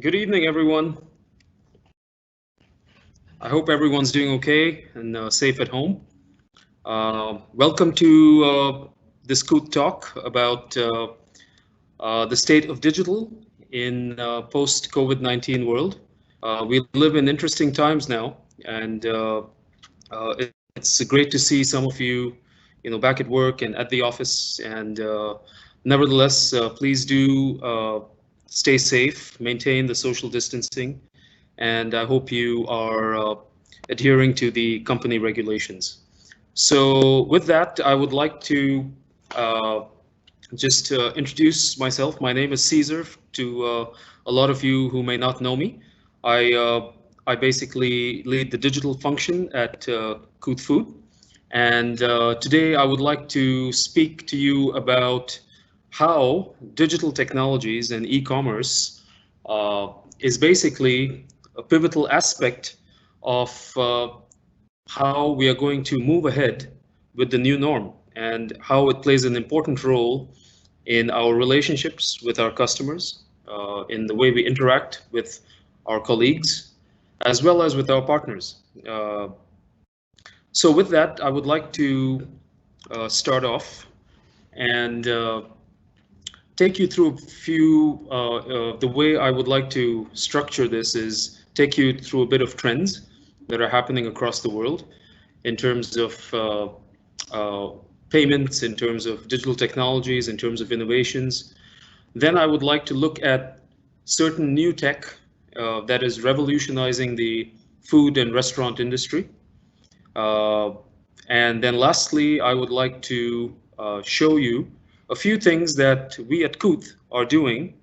Good evening, everyone. I hope everyone's doing okay and safe at home. Welcome to this Kout talk about the state of digital in post-COVID-19 world. We live in interesting times now, and it's great to see some of you, back at work and at the office. And nevertheless, please do stay safe, maintain the social distancing, and I hope you are adhering to the company regulations. So with that, I would like to uh, just introduce myself. My name is Caesar. To a lot of you who may not know me, I uh, I basically lead the digital function at Kout Food, and today I would like to speak to you about how digital technologies and e-commerce uh, is basically a pivotal aspect of how we are going to move ahead with the new norm and how it plays an important role in our relationships with our customers, in the way we interact with our colleagues, as well as with our partners. So with that, I would like to start off and take you through a few, the way I would like to structure this is take you through a bit of trends that are happening across the world in terms of uh, payments, in terms of digital technologies, in terms of innovations. Then I would like to look at certain new tech that is revolutionizing the food and restaurant industry. Uh, and then lastly, I would like to show you a few things that we at Kout are doing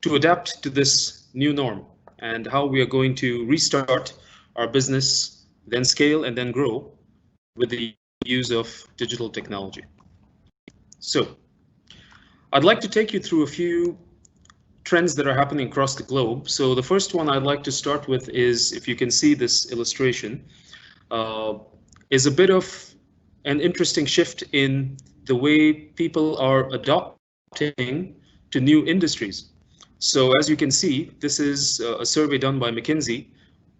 to adapt to this new norm and how we are going to restart our business, then scale and then grow with the use of digital technology. So I'd like to take you through a few trends that are happening across the globe. So the first one I'd like to start with is, if you can see this illustration, uh, is a bit of an interesting shift in the way people are adopting to new industries. So as you can see, this is a survey done by McKinsey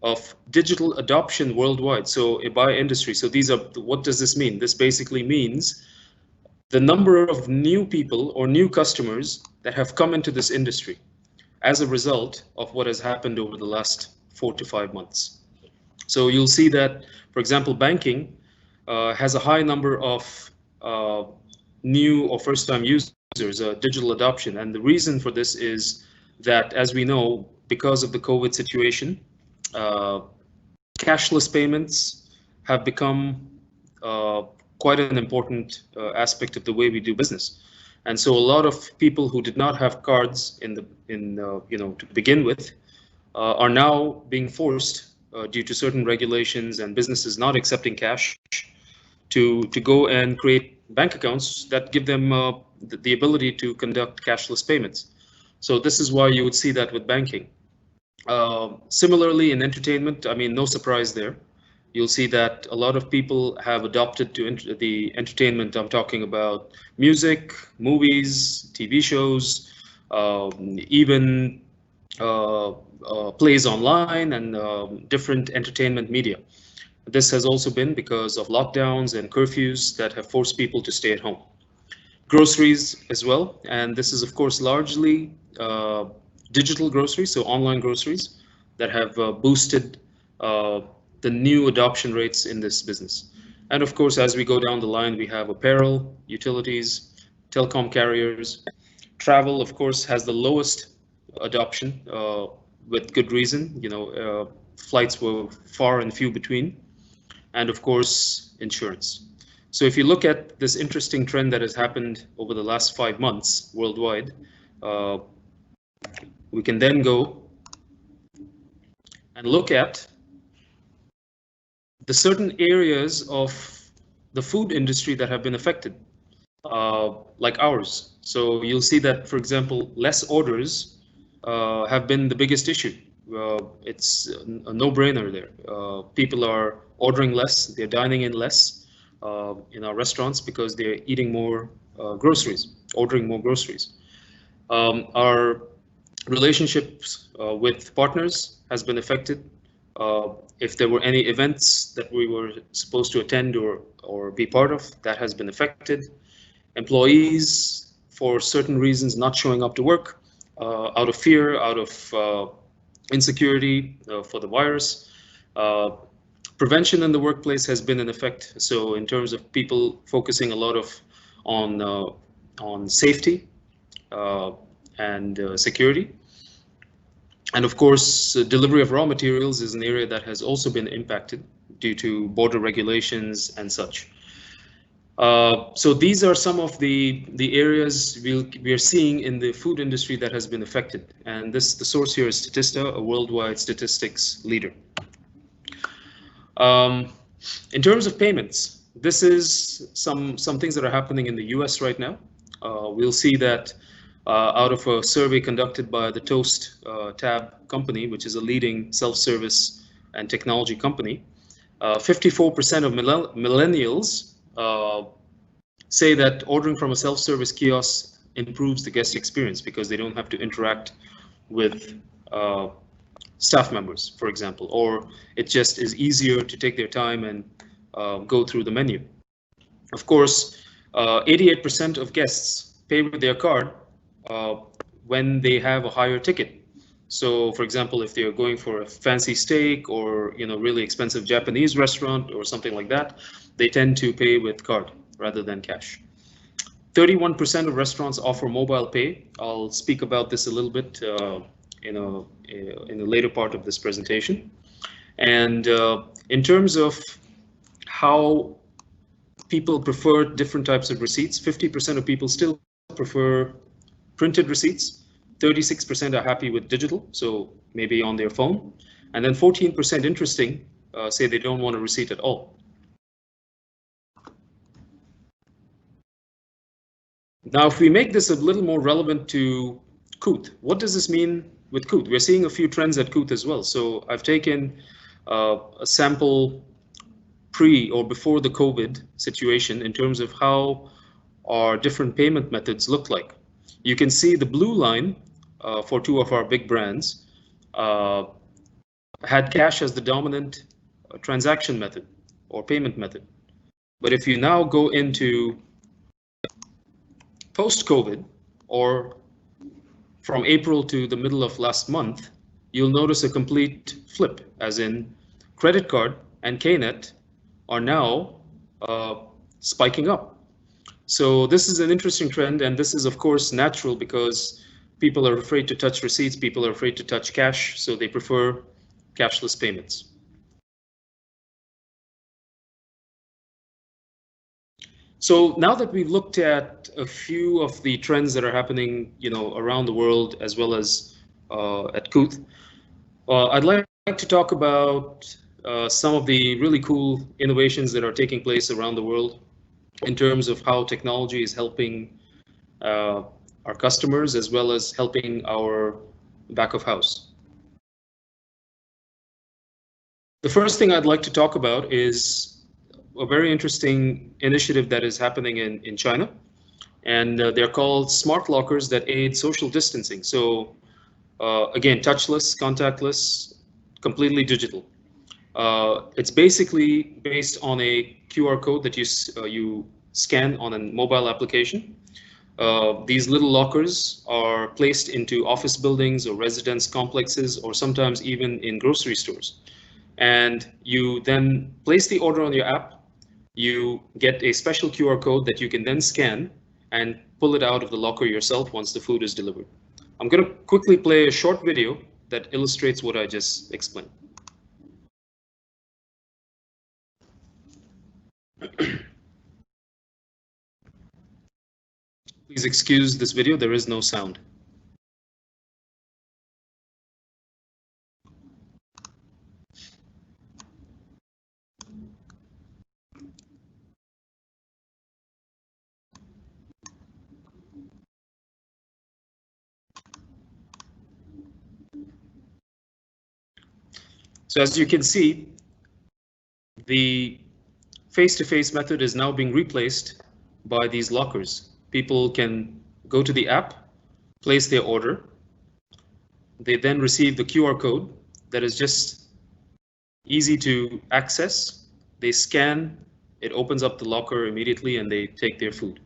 of digital adoption worldwide. So by industry. So these are, what does this mean? This basically means the number of new people or new customers that have come into this industry as a result of what has happened over the last 4 to 5 months. So you'll see that, for example, banking has a high number of uh, new or first-time users, digital adoption. And the reason for this is that, as we know, because of the COVID situation, uh, cashless payments have become uh, quite an important aspect of the way we do business. And so a lot of people who did not have cards to begin with are now being forced due to certain regulations and businesses not accepting cash to go and create bank accounts that give them the ability to conduct cashless payments. So this is why you would see that with banking. Similarly, in entertainment, I mean, no surprise there. You'll see that a lot of people have adopted to the entertainment. I'm talking about music, movies, TV shows, even plays online and different entertainment media. This has also been because of lockdowns and curfews that have forced people to stay at home. Groceries as well, and this is of course largely digital groceries, so online groceries that have boosted uh, the new adoption rates in this business. And of course, as we go down the line, we have apparel, utilities, telecom carriers. Travel, of course, has the lowest adoption with good reason. Flights were far and few between. And of course, insurance. So if you look at this interesting trend that has happened over the last 5 months worldwide, uh, we can then go and look at the certain areas of the food industry that have been affected, like ours. So you'll see that, for example, less orders have been the biggest issue. It's a no-brainer there. People are ordering less, they're dining in less in our restaurants because they're eating more groceries, ordering more groceries. Our Relationships with partners has been affected. If there were any events that we were supposed to attend or be part of, that has been affected. Employees, for certain reasons, not showing up to work out of fear, out of insecurity for the virus. Prevention in the workplace has been in effect. So in terms of people focusing a lot on safety and security. And of course, delivery of raw materials is an area that has also been impacted due to border regulations and such. So these are some of the areas we are seeing in the food industry that has been affected. And the source here is Statista, a worldwide statistics leader. In terms of payments, this is some things that are happening in the US right now. We'll see that out of a survey conducted by the Toast Tab company, which is a leading self-service and technology company, 54% of millennials say that ordering from a self-service kiosk improves the guest experience because they don't have to interact with staff members, for example, or it just is easier to take their time and go through the menu. Of course, 88% of guests pay with their card when they have a higher ticket. So, for example, if they're going for a fancy steak or really expensive Japanese restaurant or something like that, they tend to pay with card rather than cash. 31% of restaurants offer mobile pay. I'll speak about this a little bit in the later part of this presentation. And in terms of how people prefer different types of receipts, 50% of people still prefer printed receipts, 36% are happy with digital, so maybe on their phone, and then 14%, interesting, say they don't want a receipt at all. Now, if we make this a little more relevant to Kout, what does this mean with Kout? We're seeing a few trends at Kout as well. So I've taken a sample pre or before the COVID situation in terms of how our different payment methods look like. You can see the blue line for two of our big brands had cash as the dominant transaction method or payment method. But if you now go into post-COVID or from April to the middle of last month, you'll notice a complete flip, as in credit card and KNet are now spiking up. So this is an interesting trend, and this is of course natural because people are afraid to touch receipts, people are afraid to touch cash, so they prefer cashless payments. So now that we've looked at a few of the trends that are happening, around the world as well as at Kout, I'd like to talk about some of the really cool innovations that are taking place around the world in terms of how technology is helping our customers as well as helping our back of house. The first thing I'd like to talk about is a very interesting initiative that is happening in China, and they're called smart lockers that aid social distancing. So again, touchless, contactless, completely digital. It's basically based on a QR code that you scan on a mobile application. These little lockers are placed into office buildings or residence complexes, or sometimes even in grocery stores. And you then place the order on your app. You get a special QR code that you can then scan and pull it out of the locker yourself once the food is delivered. I'm going to quickly play a short video that illustrates what I just explained. Please excuse this video, there is no sound. So as you can see, the face-to-face method is now being replaced by these lockers. People can go to the app, place their order, They then receive the QR code that is just easy to access. They scan, it opens up the locker immediately, and they take their food.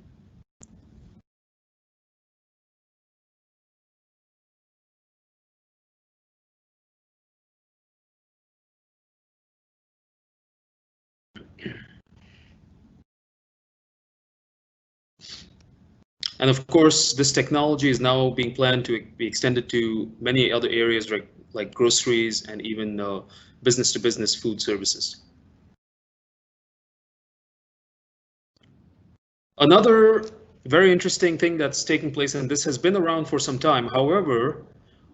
And of course, this technology is now being planned to be extended to many other areas like groceries and even business-to-business food services. Another very interesting thing that's taking place, and this has been around for some time, however,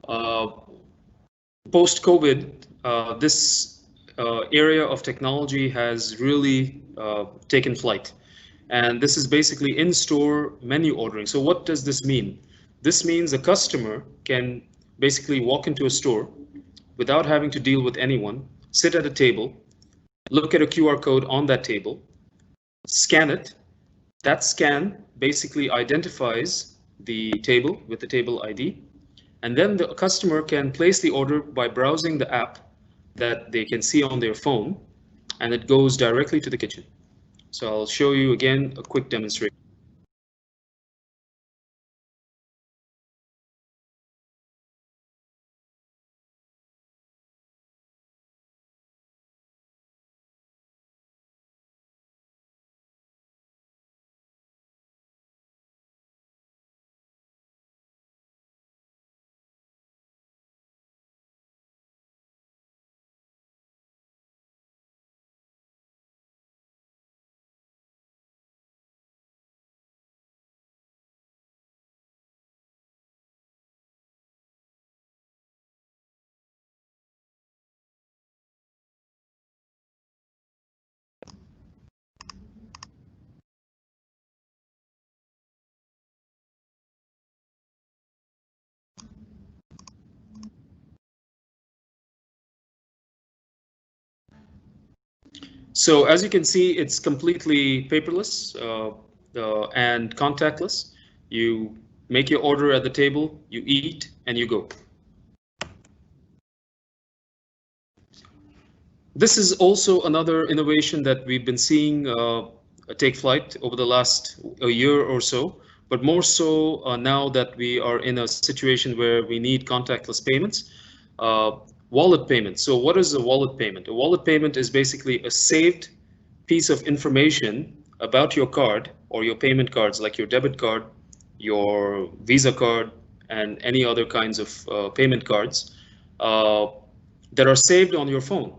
uh, post-COVID, this area of technology has really taken flight. And this is basically in-store menu ordering. So what does this mean? This means a customer can basically walk into a store without having to deal with anyone, sit at a table, look at a QR code on that table, scan it. That scan basically identifies the table with the table ID, and then the customer can place the order by browsing the app that they can see on their phone, and it goes directly to the kitchen. So I'll show you again a quick demonstration. So as you can see, it's completely paperless and contactless. You make your order at the table, you eat, and you go. This is also another innovation that we've been seeing take flight over the last a year or so, but more so now that we are in a situation where we need contactless payments. Uh, Wallet payment. So what is a wallet payment? A wallet payment is basically a saved piece of information about your card or your payment cards, like your debit card, your Visa card, and any other kinds of payment cards uh, that are saved on your phone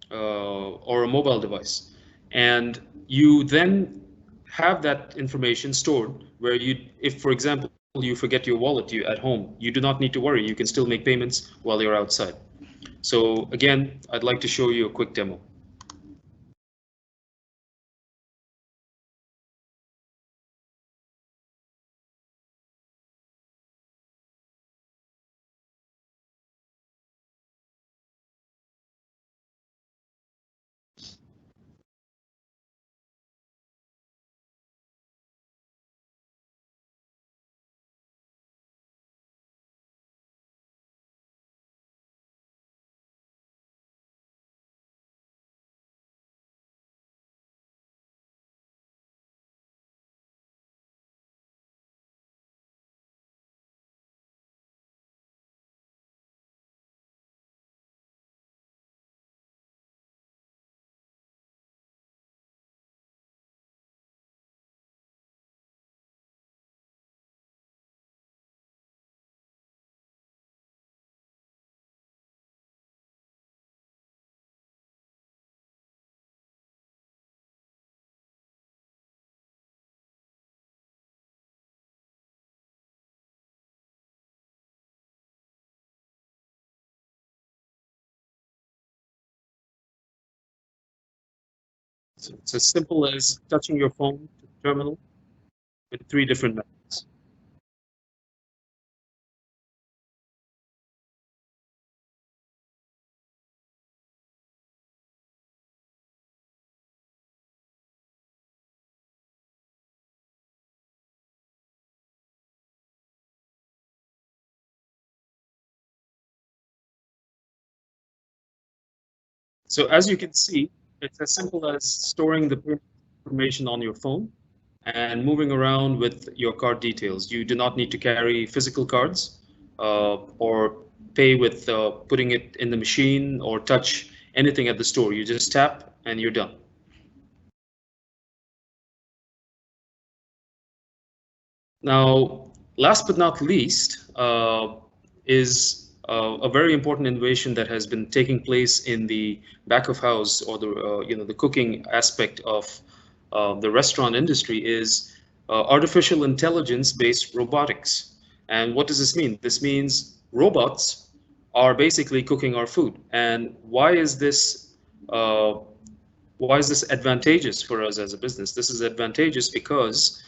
or a mobile device. And you then have that information stored where if for example, you forget your wallet at home, you do not need to worry. You can still make payments while you're outside. So again, I'd like to show you a quick demo. So it's as simple as touching your phone to the terminal with three different methods. So as you can see, it's as simple as storing the payment information on your phone and moving around with your card details. You do not need to carry physical cards or pay with putting it in the machine or touch anything at the store. You just tap and you're done. Now, last but not least, is a very important innovation that has been taking place in the back of house or the the cooking aspect of the restaurant industry is artificial intelligence-based robotics. And what does this mean? This means robots are basically cooking our food. And uh, why is this advantageous for us as a business? This is advantageous because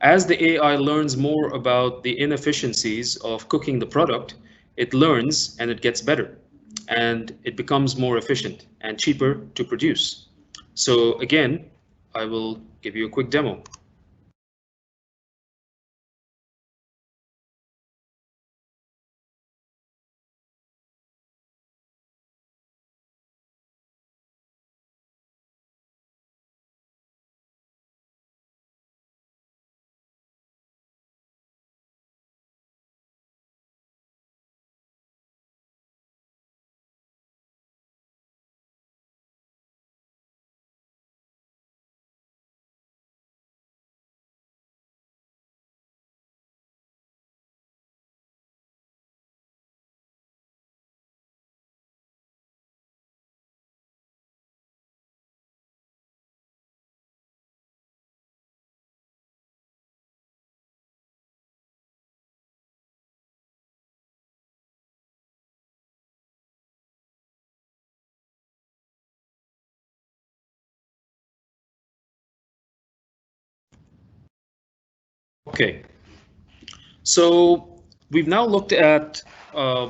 as the AI learns more about the inefficiencies of cooking the product, it learns and it gets better and it becomes more efficient and cheaper to produce. So again, I will give you a quick demo. Okay, so we've now looked at uh,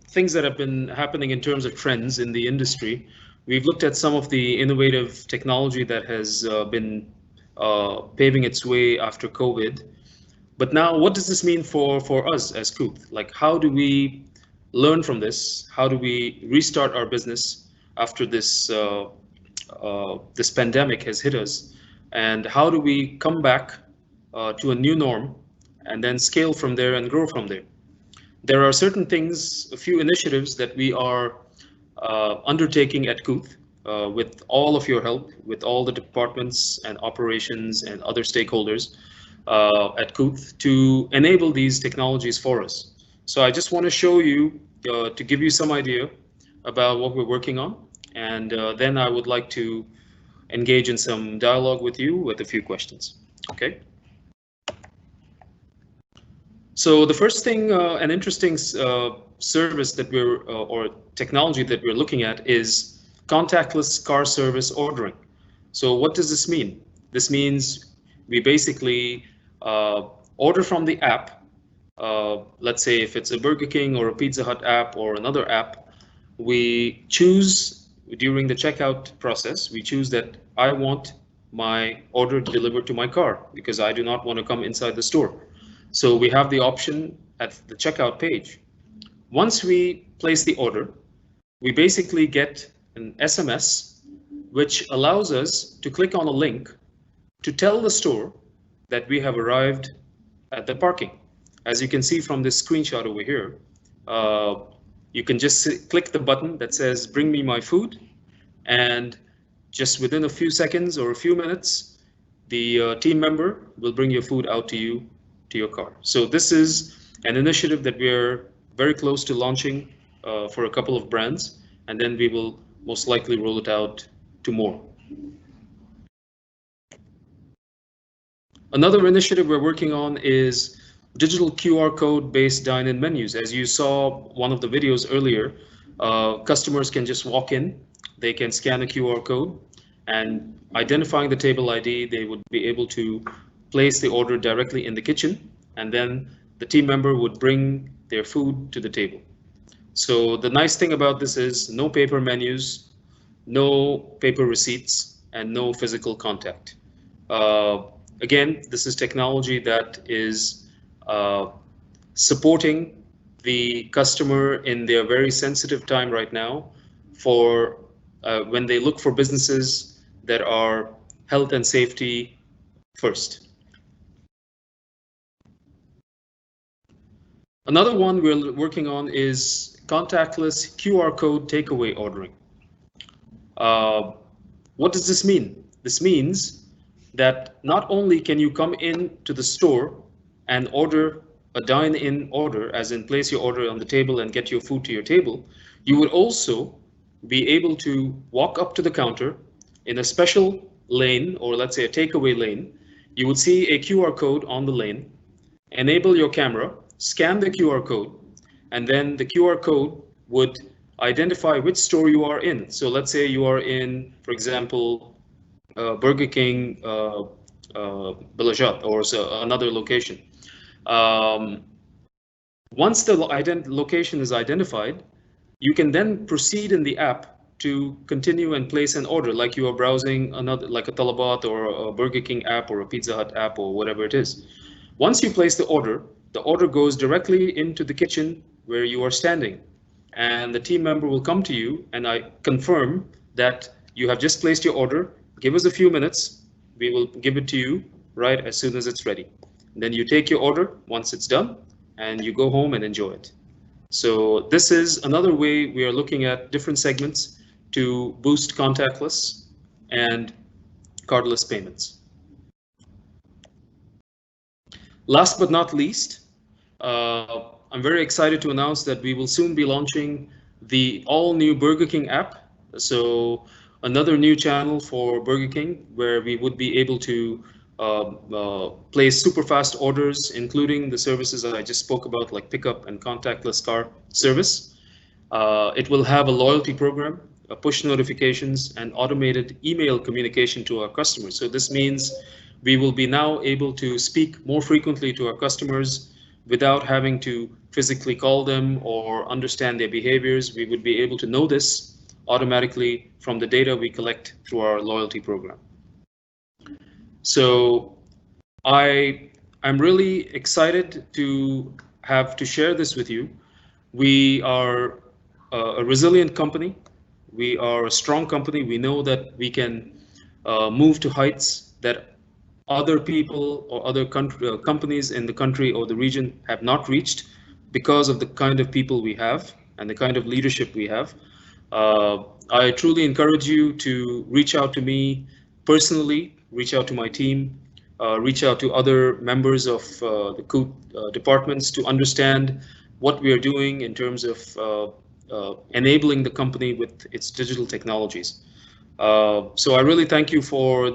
things that have been happening in terms of trends in the industry. We've looked at some of the innovative technology that has been paving its way after COVID. But now, what does this mean for us as Kout? Like, how do we learn from this? How do we restart our business after this pandemic has hit us? And how do we come back to a new norm and then scale from there and grow from there? There are certain things, a few initiatives that we are undertaking at Kout with all of your help, with all the departments and operations and other stakeholders at Kout to enable these technologies for us. So I just want to show you to give you some idea about what we're working on, and then I would like to engage in some dialogue with you with a few questions. Okay. So the first thing, an interesting service that or technology that we're looking at is contactless car service ordering. So what does this mean? This means we basically order from the app. Let's say if it's a Burger King or a Pizza Hut app or another app, we choose during the checkout process, we choose that I want my order delivered to my car because I do not want to come inside the store. So we have the option at the checkout page. Once we place the order, we basically get an SMS which allows us to click on a link to tell the store that we have arrived at the parking. As you can see from this screenshot over here, you can just click the button that says bring me my food, and just within a few seconds or a few minutes, the team member will bring your food out to you to your car. So this is an initiative that we're very close to launching for a couple of brands, and then we will most likely roll it out to more. Another initiative we're working on is digital QR code based dine-in menus. As you saw one of the videos earlier, customers can just walk in, they can scan a QR code, and identifying the table ID, they would be able to place the order directly in the kitchen, and then the team member would bring their food to the table. So the nice thing about this is no paper menus, no paper receipts, and no physical contact. Again, this is technology that is supporting the customer in their very sensitive time right now for when they look for businesses that are health and safety first. Another one we're working on is contactless QR code takeaway ordering. What does this mean? This means that not only can you come in to the store and order a dine-in order, as in place your order on the table and get your food to your table, you would also be able to walk up to the counter in a special lane, or let's say a takeaway lane. You would see a QR code on the lane, enable your camera, scan the QR code, and then the QR code would identify which store you are in. So let's say you are in, for example, Burger King, Belajat, or so another location. Once the location is identified, you can then proceed in the app to continue and place an order, like you are browsing another, like a Talabat or a Burger King app or a Pizza Hut app or whatever it is. Once you place the order goes directly into the kitchen where you are standing, and the team member will come to you and I confirm that you have just placed your order. Give us a few minutes. We will give it to you right as soon as it's ready. Then you take your order once it's done and you go home and enjoy it. So this is another way we are looking at different segments to boost contactless and cardless payments. Last but not least, I'm very excited to announce that we will soon be launching the all-new Burger King app. So another new channel for Burger King where we would be able to place super fast orders, including the services that I just spoke about, like pickup and contactless car service. It will have a loyalty program, push notifications, and automated email communication to our customers. So this means we will be now able to speak more frequently to our customers without having to physically call them or understand their behaviors. We would be able to know this automatically from the data we collect through our loyalty program. So I'm really excited to share this with you. We are a resilient company. We are a strong company. We know that we can move to heights that other people or other companies in the country or the region have not reached because of the kind of people we have and the kind of leadership we have. I truly encourage you to reach out to me personally, reach out to my team, reach out to other members of the Kout departments to understand what we are doing in terms of enabling the company with its digital technologies. So I really thank you for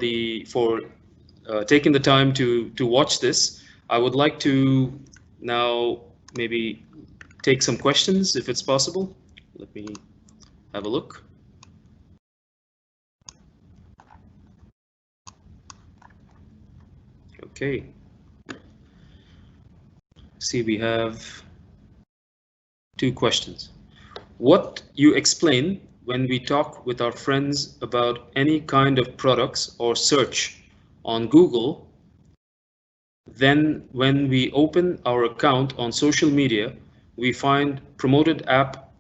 taking the time to watch this. I would like to now maybe take some questions if it's possible. Let me have a look. Okay. See, we have 2 questions. What you explain when we talk with our friends about any kind of products or search on Google, then when we open our account on social media, we find promoted app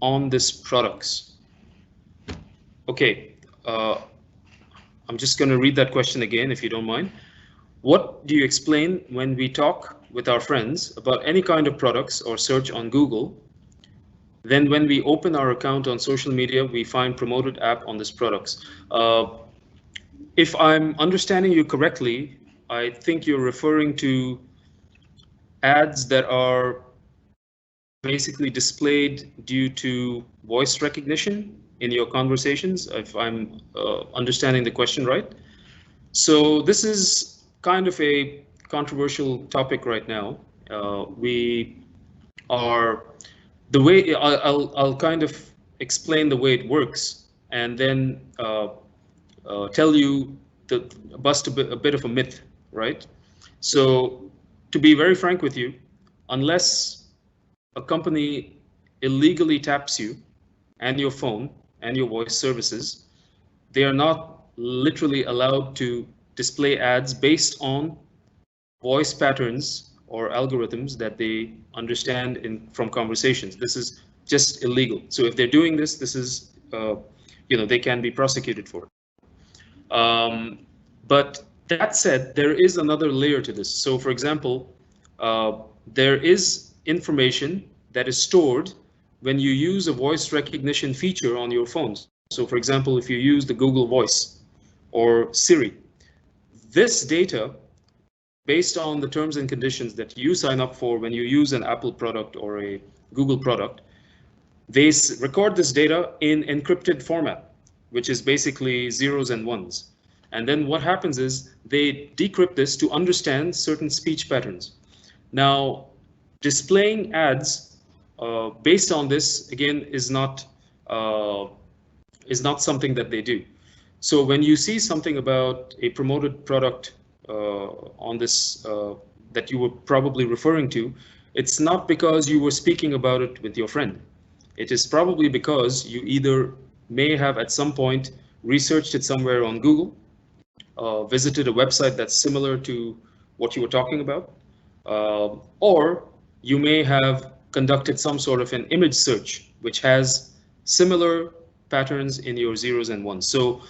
on these products. Okay, I'm just going to read that question again, if you don't mind. What do you explain when we talk with our friends about any kind of products or search on Google? Then when we open our account on social media, we find promoted app on these products. If I'm understanding you correctly, I think you're referring to ads that are basically displayed due to voice recognition in your conversations, if I'm understanding the question right. So this is kind of a controversial topic right now. The way I'll kind of explain the way it works, and then tell you bust a bit of a myth, right? So to be very frank with you, unless a company illegally taps you and your phone and your voice services, they are not literally allowed to display ads based on voice patterns or algorithms that they understand from conversations. This is just illegal. So if they're doing this, this is they can be prosecuted for it. But that said, there is another layer to this. So for example, there is information that is stored when you use a voice recognition feature on your phones. So for example, if you use the Google Voice or Siri, this data, based on the terms and conditions that you sign up for when you use an Apple product or a Google product, they record this data in encrypted format, which is basically zeros and ones. And then what happens is they decrypt this to understand certain speech patterns. Now, displaying ads based on this, again, is not something that they do. So when you see something about a promoted product on this that you were probably referring to, it's not because you were speaking about it with your friend. It is probably because you either may have at some point researched it somewhere on Google, visited a website that's similar to what you were talking about, or you may have conducted some sort of an image search which has similar patterns in your zeros and ones. So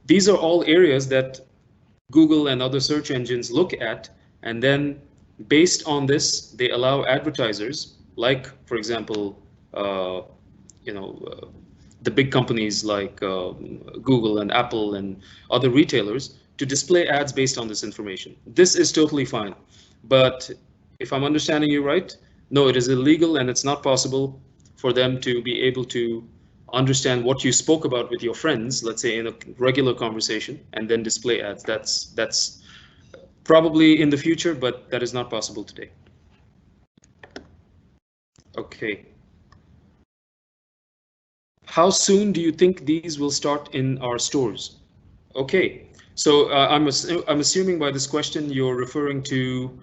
these are all areas that Google and other search engines look at, and then based on this, they allow advertisers, like, for example, the big companies like Google and Apple and other retailers, to display ads based on this information. This is totally fine. But if I'm understanding you right, no, it is illegal and it's not possible for them to be able to understand what you spoke about with your friends, let's say in a regular conversation, and then display ads. That's probably in the future, but that is not possible today. Okay. How soon do you think these will start in our stores? Okay, so I'm assuming by this question you're referring to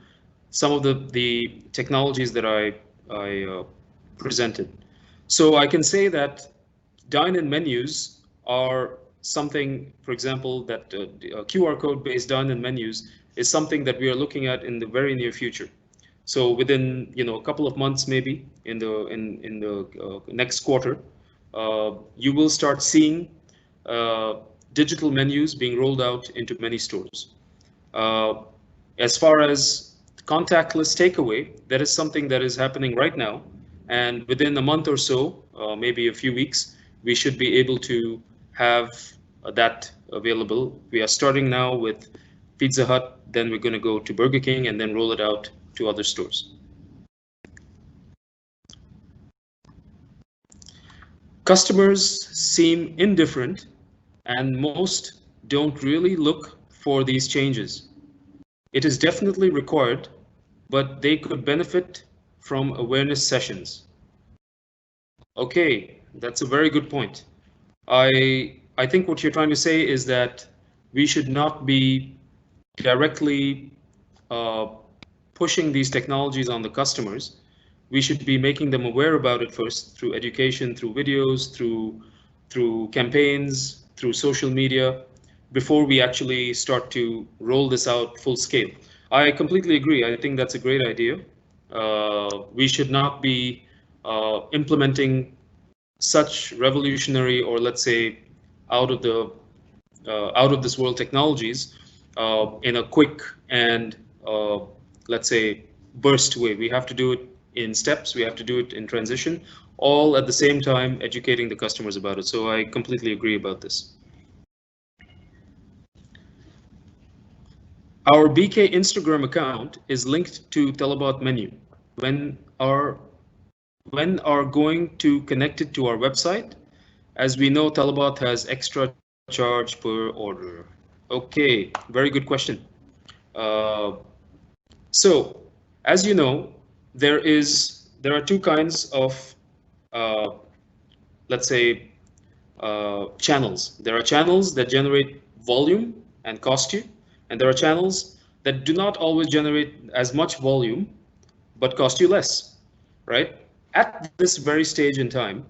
some of the technologies that I presented. So I can say that dine-in menus are something, for example, that QR code-based dine-in menus is something that we are looking at in the very near future. So within a couple of months, maybe in the next quarter, you will start seeing digital menus being rolled out into many stores. As far as contactless takeaway, that is something that is happening right now. And within a month or so, maybe a few weeks, we should be able to have that available. We are starting now with Pizza Hut, then we're going to go to Burger King and then roll it out to other stores. Customers seem indifferent and most don't really look for these changes. It is definitely required, but they could benefit from awareness sessions. Okay, that's a very good point. I think what you're trying to say is that we should not be directly pushing these technologies on the customers. We should be making them aware about it first through education, through videos, through campaigns, through social media, before we actually start to roll this out full scale. I completely agree. I think that's a great idea. We should not be implementing such revolutionary, or let's say out of this world technologies in a quick and let's say burst way. We have to do it in steps. We have to do it in transition, all at the same time educating the customers about it. So I completely agree about this. Our BK Instagram account is linked to Talabat menu. When are going to connect it to our website? As we know, Talabat has extra charge per order. Okay, very good question. So, as you know, there are two kinds of, let's say, channels. There are channels that generate volume and cost you, and there are channels that do not always generate as much volume, but cost you less, right? At this very stage in time,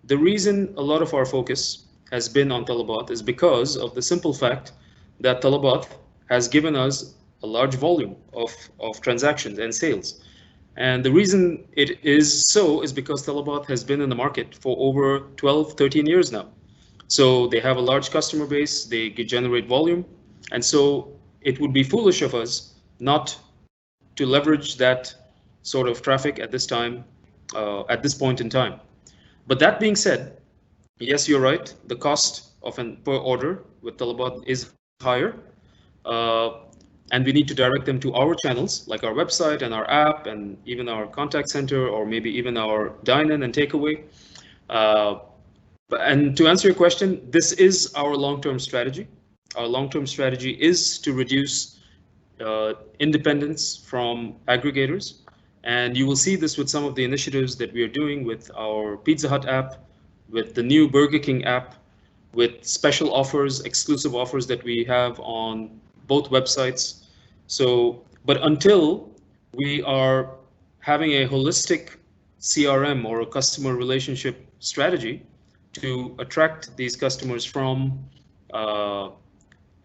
the reason a lot of our focus has been on Talabat is because of the simple fact that Talabat has given us a large volume of transactions and sales. And the reason it is so is because Talabat has been in the market for over 12, 13 years now. So they have a large customer base, they generate volume, and so it would be foolish of us not to leverage that sort of traffic at this time, at this point in time. But that being said, yes, you're right. The cost of an per order with Talabat is higher, uh, and we need to direct them to our channels, like our website and our app, and even our contact center, or maybe even our dine-in and takeaway. Uh, and to answer your question, this is our long-term strategy. Our long-term strategy is to reduce independence from aggregators. And you will see this with some of the initiatives that we are doing with our Pizza Hut app, with the new Burger King app, with special offers, exclusive offers that we have on both websites. So, but until we are having a holistic CRM or a customer relationship strategy to attract these customers from uh,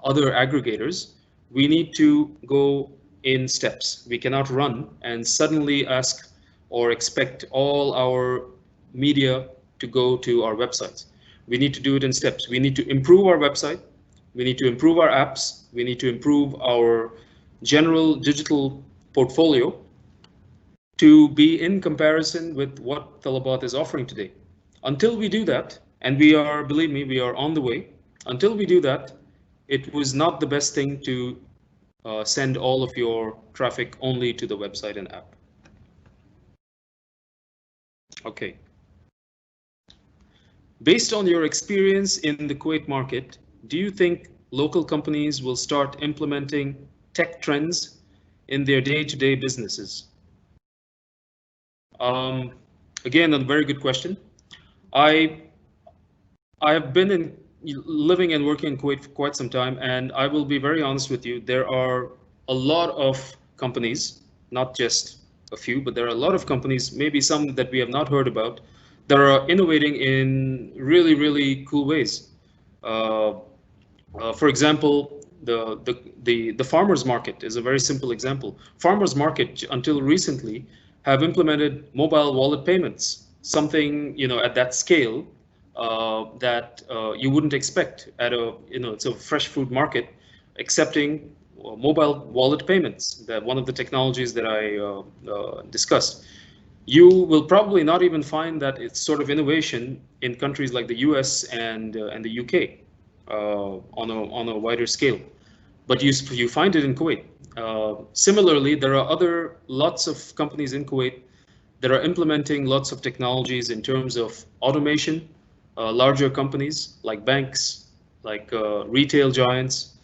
other aggregators, we need to go in steps. We cannot run and suddenly ask or expect all our media to go to our websites. We need to do it in steps. We need to improve our website. We need to improve our apps. We need to improve our general digital portfolio to be in comparison with what Talabat is offering today. Until we do that, and we are, believe me, we are on the way. Until we do that, it was not the best thing to send all of your traffic only to the website and app. Okay. Based on your experience in the Kuwait market, do you think local companies will start implementing tech trends in their day-to-day businesses? Again, a very good question. I have been in living and working in Kuwait for quite some time, and I will be very honest with you. There are a lot of companies, not just a few, but there are a lot of companies, maybe some that we have not heard about, that are innovating in really, really cool ways. Uh, for example, the farmers market is a very simple example. Farmers market until recently have implemented mobile wallet payments, something at that scale that you wouldn't expect at it's a fresh food market, accepting mobile wallet payments. That one of the technologies that I discussed. You will probably not even find that it's sort of innovation in countries like the US and the UK on a wider scale, but you find it in Kuwait. Similarly, there are other lots of companies in Kuwait that are implementing lots of technologies in terms of automation. Larger companies like banks, like retail giants,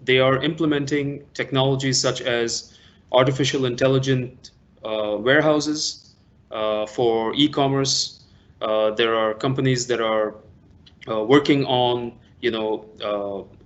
they are implementing technologies such as artificial intelligent warehouses for e-commerce. There are companies that are working on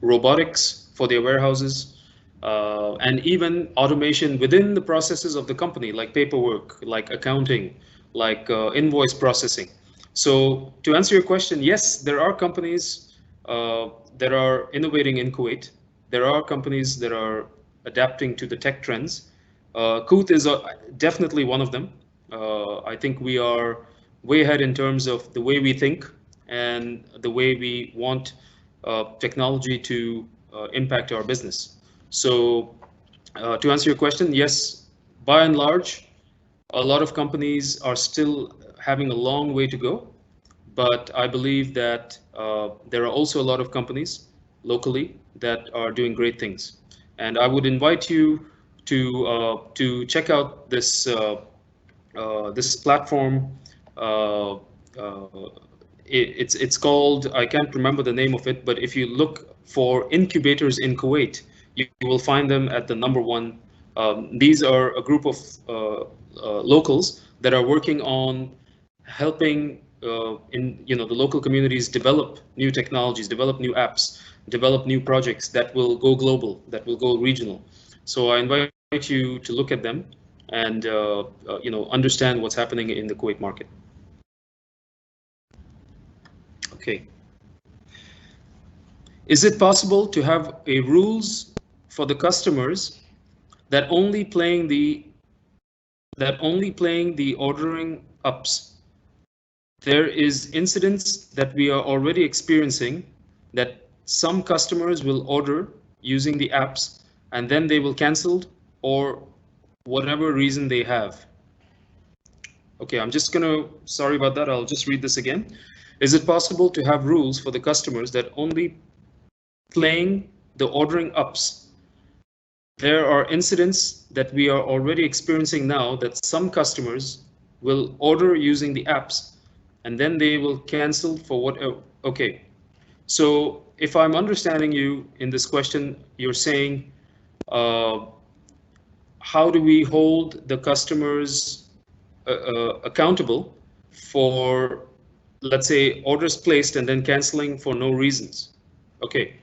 robotics for their warehouses, and even automation within the processes of the company, like paperwork, like accounting, like invoice processing. So to answer your question, yes, there are companies that are innovating in Kuwait. There are companies that are adapting to the tech trends. Kout is definitely one of them. I think we are way ahead in terms of the way we think and the way we want technology to impact our business. So to answer your question, yes, by and large, a lot of companies are still having a long way to go, but I believe that there are also a lot of companies locally that are doing great things. And I would invite you to check out this platform. Uh, uh, it's called, I can't remember the name of it, but if you look for incubators in Kuwait, you will find them at the number one. These are a group of locals that are working on helping in the local communities develop new technologies, develop new apps, develop new projects that will go global, that will go regional. So I invite you to look at them and understand what's happening in the Kuwait market. Okay. Is it possible to have a rules for the customers that only playing the ordering ups there is incidents that we are already experiencing that some customers will order using the apps and then they will cancel or whatever reason they have. Okay, I'm just gonna, sorry about that, I'll just read this again. Is it possible to have rules for the customers that only playing the ordering ups? There are incidents that we are already experiencing now that some customers will order using the apps and then they will cancel for whatever. Okay, so if I'm understanding you in this question, you're saying, uh, how do we hold the customers accountable for, let's say, orders placed and then canceling for no reasons? Okay.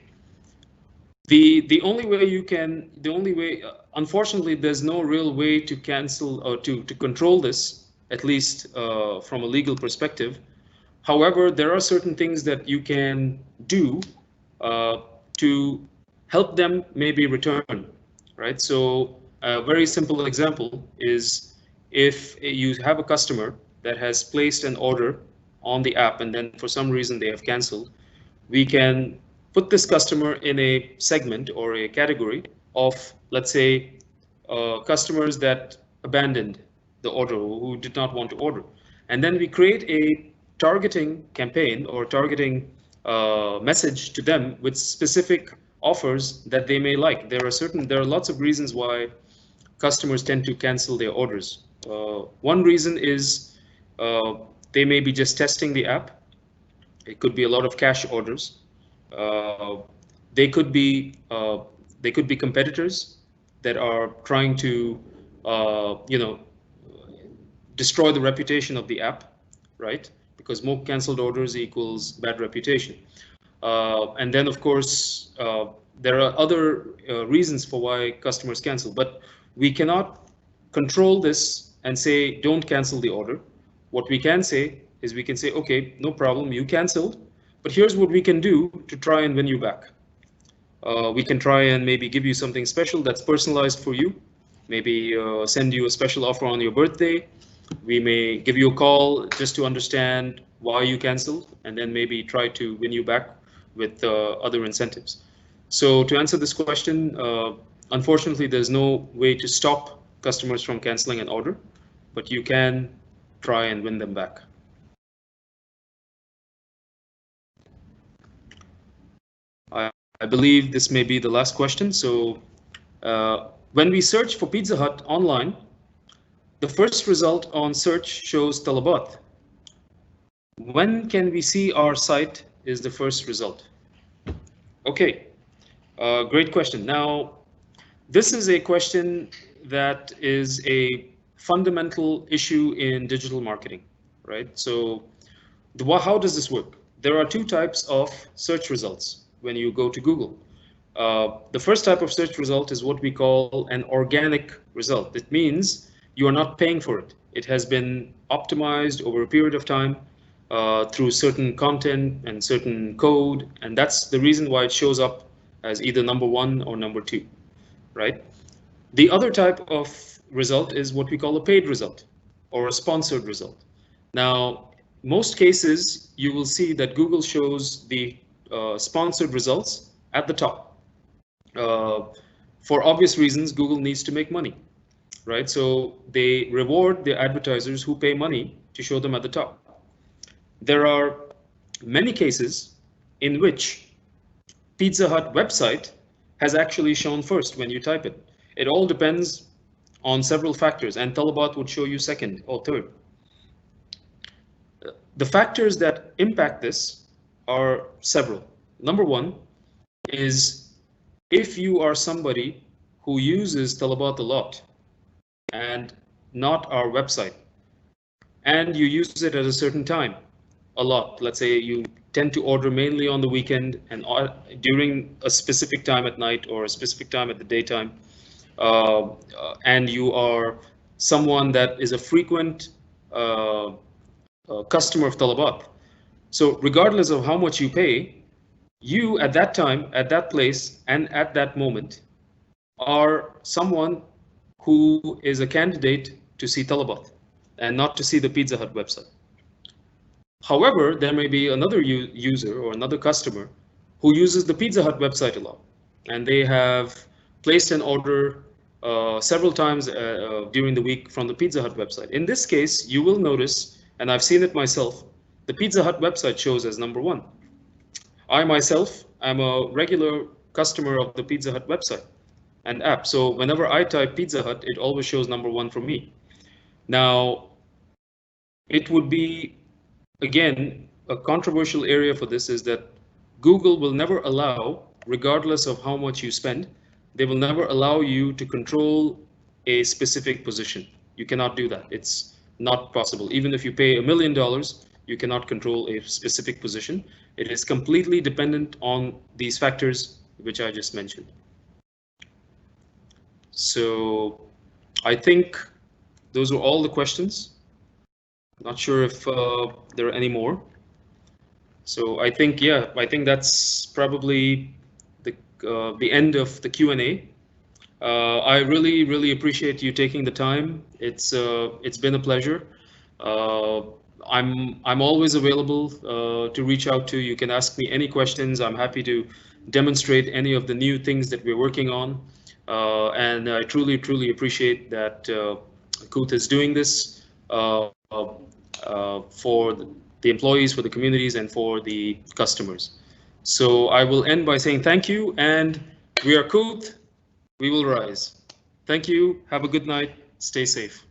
The only way you can, the only way, unfortunately, there's no real way to cancel or to control this, at least from a legal perspective. However, there are certain things that you can do uh, to help them maybe return, right? So a very simple example is if you have a customer that has placed an order on the app and then for some reason they have canceled, we can put this customer in a segment or a category of, let's say, customers that abandoned the order, who did not want to order. And then we create a targeting campaign or targeting message to them with specific offers that they may like. There are lots of reasons why customers tend to cancel their orders. One reason is they may be just testing the app. It could be a lot of cash orders. Uh, they could be competitors that are trying to destroy the reputation of the app, right? Because more canceled orders equals bad reputation. And then, of course, there are other reasons for why customers cancel, but we cannot control this and say, don't cancel the order. What we can say is we can say, okay, no problem, you canceled, but here's what we can do to try and win you back. We can try and maybe give you something special that's personalized for you, maybe send you a special offer on your birthday. We may give you a call just to understand why you canceled and then maybe try to win you back with other incentives. So to answer this question, unfortunately, there's no way to stop customers from canceling an order, but you can try and win them back. I believe this may be the last question. So when we search for Pizza Hut online, the first result on search shows Talabat. When can we see our site is the first result? Okay, great question. Now, this is a question that is a fundamental issue in digital marketing, right? So how does this work? There are two types of search results when you go to Google. The first type of search result is what we call an organic result. It means you are not paying for it. It has been optimized over a period of time through certain content and certain code, and that's the reason why it shows up as either number one or number two, right? The other type of result is what we call a paid result or a sponsored result. Now, most cases, you will see that Google shows the sponsored results at the top. For obvious reasons, Google needs to make money, right? So they reward the advertisers who pay money to show them at the top. There are many cases in which Pizza Hut website has actually shown first when you type it. It all depends on several factors, and Talabat would show you second or third. The factors that impact this are several. Number one is if you are somebody who uses Talabat a lot and not our website, and you use it at a certain time a lot. Let's say you tend to order mainly on the weekend and during a specific time at night or a specific time at the daytime, and you are someone that is a frequent customer of Talabat. So regardless of how much you pay, you at that time, at that place, and at that moment are someone who is a candidate to see Talabat and not to see the Pizza Hut website. However, there may be another user or another customer who uses the Pizza Hut website a lot, and they have placed an order several times during the week from the Pizza Hut website. In this case, you will notice, and I've seen it myself, the Pizza Hut website shows as number one. I myself am a regular customer of the Pizza Hut website and app. So whenever I type Pizza Hut, it always shows number one for me. Now, it would be, again, a controversial area for this is that Google will never allow, regardless of how much you spend, they will never allow you to control a specific position. You cannot do that. It's not possible. Even if you pay $1 million, you cannot control a specific position. It is completely dependent on these factors which I just mentioned. So I think those are all the questions. Not sure if there are any more. So I think, yeah, I think that's probably the end of the Q&A. I really appreciate you taking the time. It's been a pleasure. I'm always available to reach out to. You can ask me any questions. I'm happy to demonstrate any of the new things that we're working on. And I truly appreciate that Kout is doing this for the employees, for the communities, and for the customers. So I will end by saying thank you, and we are Kout. We will rise. Thank you. Have a good night. Stay safe.